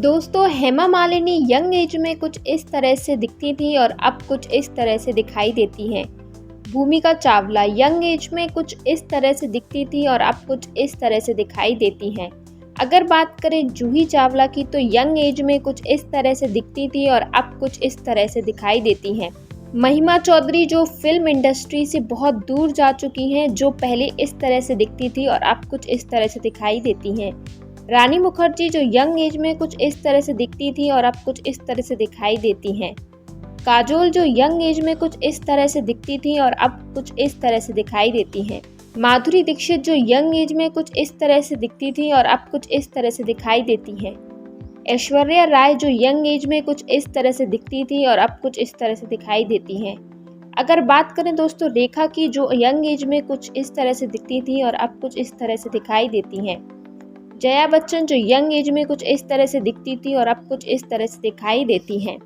दोस्तों, Hema Malini young age में कुछ इस तरह से दिखती थी और अब कुछ इस तरह से दिखाई देती हैं। भूमिका चावला यंग एज में कुछ इस तरह से दिखती थी और अब कुछ इस तरह से दिखाई देती हैं। अगर बात करें जूही चावला की, तो यंग एज में कुछ इस तरह से दिखती थी और अब कुछ इस तरह से दिखाई देती हैं। महिमा चौधरी जो फिल्म इंडस्ट्री से बहुत दूर जा चुकी हैं, जो पहले इस तरह से दिखती थी और अब कुछ इस तरह से दिखाई देती हैं। रानी मुखर्जी जो यंग एज में कुछ इस तरह से दिखती थी और अब कुछ इस तरह से दिखाई देती हैं। काजोल जो यंग एज में कुछ इस तरह से दिखती थी और अब कुछ इस तरह से दिखाई देती हैं। माधुरी दीक्षित जो यंग एज में कुछ इस तरह से दिखती थी और अब कुछ इस तरह से दिखाई देती हैं। ऐश्वर्या राय जो यंग एज में कुछ इस तरह से दिखती थी और अब कुछ इस तरह से दिखाई देती हैं। अगर बात करें दोस्तों रेखा की, जो यंग एज में कुछ इस तरह से दिखती थी और अब कुछ इस तरह से दिखाई देती हैं। जया बच्चन जो यंग एज में कुछ इस तरह से दिखती थी और अब कुछ इस तरह से दिखाई देती हैं।